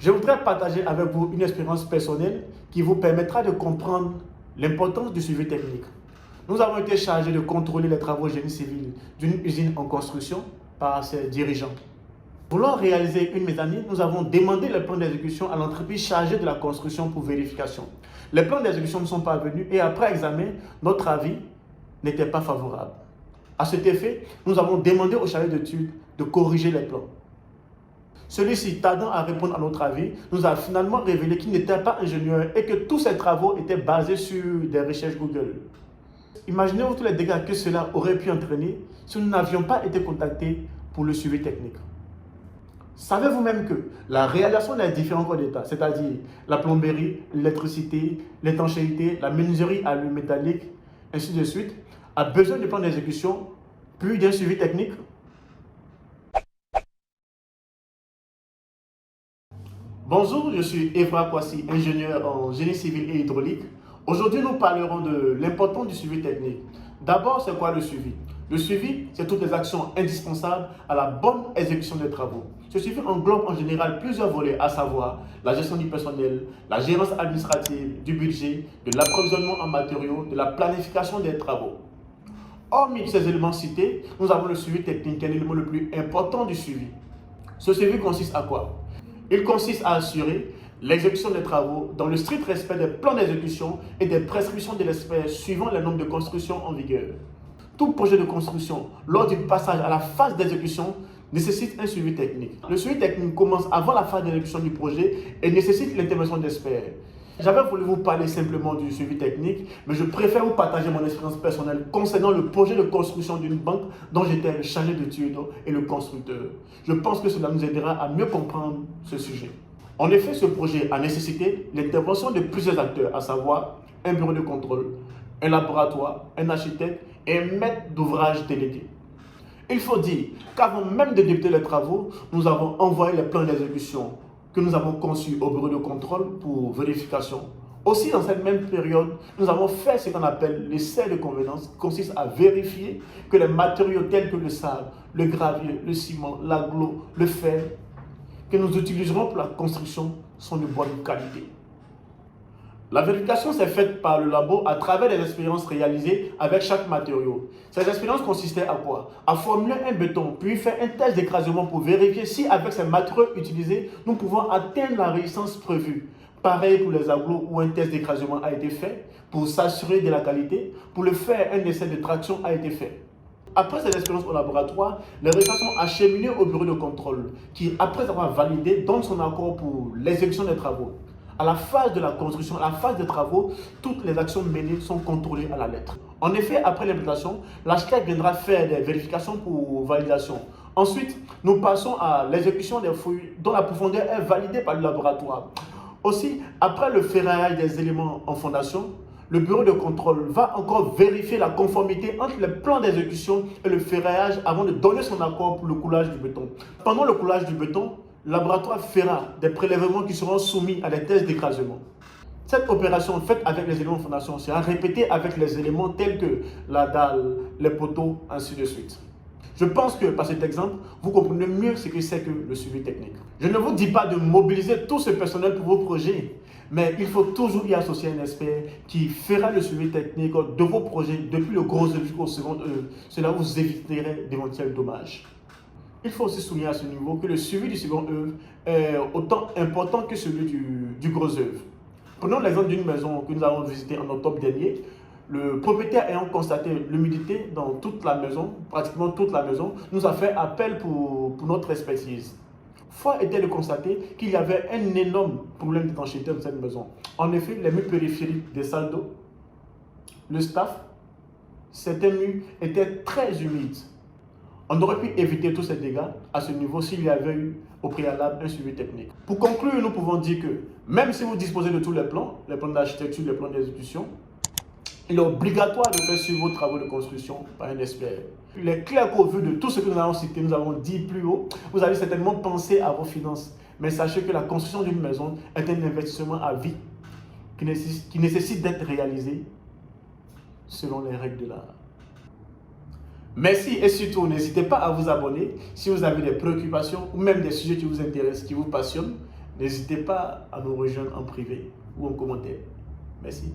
Je voudrais partager avec vous une expérience personnelle qui vous permettra de comprendre l'importance du suivi technique. Nous avons été chargés de contrôler les travaux génie civil d'une usine en construction par ses dirigeants. Voulant réaliser une mezzanine, nous avons demandé le plan d'exécution à l'entreprise chargée de la construction pour vérification. Les plans d'exécution ne sont pas venus et après examen, notre avis n'était pas favorable. À cet effet, nous avons demandé au chargé d'études de corriger les plans. Celui-ci, tardant à répondre à notre avis, nous a finalement révélé qu'il n'était pas ingénieur et que tous ses travaux étaient basés sur des recherches Google. Imaginez-vous tous les dégâts que cela aurait pu entraîner si nous n'avions pas été contactés pour le suivi technique. Savez-vous même que la réalisation des différents corps d'État, c'est-à-dire la plomberie, l'électricité, l'étanchéité, la menuiserie alu-métallique, ainsi de suite, a besoin de plans d'exécution, puis d'un suivi technique? Bonjour, je suis Evra Kwasi, ingénieur en génie civil et hydraulique. Aujourd'hui, nous parlerons de l'importance du suivi technique. D'abord, c'est quoi le suivi? Le suivi, c'est toutes les actions indispensables à la bonne exécution des travaux. Ce suivi englobe en général plusieurs volets, à savoir la gestion du personnel, la gérance administrative, du budget, de l'approvisionnement en matériaux, de la planification des travaux. Hormis ces éléments cités, nous avons le suivi technique, qui est l'élément le plus important du suivi. Ce suivi consiste à quoi? Il consiste à assurer l'exécution des travaux dans le strict respect des plans d'exécution et des prescriptions de l'expert suivant les normes de construction en vigueur. Tout projet de construction, lors du passage à la phase d'exécution, nécessite un suivi technique. Le suivi technique commence avant la phase d'exécution du projet et nécessite l'intervention d'experts. J'avais voulu vous parler simplement du suivi technique, mais je préfère vous partager mon expérience personnelle concernant le projet de construction d'une banque dont j'étais le chargé d'études et le constructeur. Je pense que cela nous aidera à mieux comprendre ce sujet. En effet, ce projet a nécessité l'intervention de plusieurs acteurs, à savoir un bureau de contrôle, un laboratoire, un architecte et un maître d'ouvrage délégué. Il faut dire qu'avant même de débuter les travaux, nous avons envoyé les plans d'exécution que nous avons conçus au bureau de contrôle pour vérification. Aussi, dans cette même période, nous avons fait ce qu'on appelle l'essai de convenance, qui consiste à vérifier que les matériaux tels que le sable, le gravier, le ciment, l'agglo, le fer, que nous utiliserons pour la construction sont de bonne qualité. La vérification s'est faite par le labo à travers des expériences réalisées avec chaque matériau. Ces expériences consistaient à quoi? À formuler un béton, puis faire un test d'écrasement pour vérifier si avec ces matériaux utilisés, nous pouvons atteindre la résistance prévue. Pareil pour les agglos où un test d'écrasement a été fait pour s'assurer de la qualité. Pour le faire, un essai de traction a été fait. Après cette expérience au laboratoire, les résultats sont acheminés au bureau de contrôle qui, après avoir validé, donne son accord pour l'exécution des travaux. À la phase de la construction, à la phase des travaux, toutes les actions menées sont contrôlées à la lettre. En effet, après l'implantation, l'architecte viendra faire des vérifications pour validation. Ensuite, nous passons à l'exécution des fouilles dont la profondeur est validée par le laboratoire. Aussi, après le ferraillage des éléments en fondation, le bureau de contrôle va encore vérifier la conformité entre le plan d'exécution et le ferraillage avant de donner son accord pour le coulage du béton. Pendant le coulage du béton, le laboratoire fera des prélèvements qui seront soumis à des tests d'écrasement. Cette opération faite avec les éléments de fondation sera répétée avec les éléments tels que la dalle, les poteaux, ainsi de suite. Je pense que par cet exemple, vous comprenez mieux ce que c'est que le suivi technique. Je ne vous dis pas de mobiliser tout ce personnel pour vos projets, mais il faut toujours y associer un expert qui fera le suivi technique de vos projets depuis le gros œuvre jusqu'au second œuvre. Cela vous éviterait d'éventuels dommages. Il faut aussi souligner à ce niveau que le suivi du second œuvre est autant important que celui du gros œuvre. Prenons l'exemple d'une maison que nous avons visitée en octobre dernier. Le propriétaire ayant constaté l'humidité dans toute la maison, pratiquement toute la maison, nous a fait appel pour notre expertise. Foi était de constater qu'il y avait un énorme problème d'étanchéité dans cette maison. En effet, les murs périphériques des salles d'eau, le staff, certains murs étaient très humides. On aurait pu éviter tous ces dégâts à ce niveau s'il y avait eu au préalable un suivi technique. Pour conclure, nous pouvons dire que même si vous disposez de tous les plans d'architecture, les plans d'exécution, il est obligatoire de faire suivre vos travaux de construction par un expert. Il est clair qu'au vu de tout ce que nous avons cité, nous avons dit plus haut, vous allez certainement penser à vos finances. Mais sachez que la construction d'une maison est un investissement à vie qui nécessite d'être réalisé selon les règles de l'art. Merci et surtout, n'hésitez pas à vous abonner si vous avez des préoccupations ou même des sujets qui vous intéressent, qui vous passionnent. N'hésitez pas à nous rejoindre en privé ou en commentaire. Merci.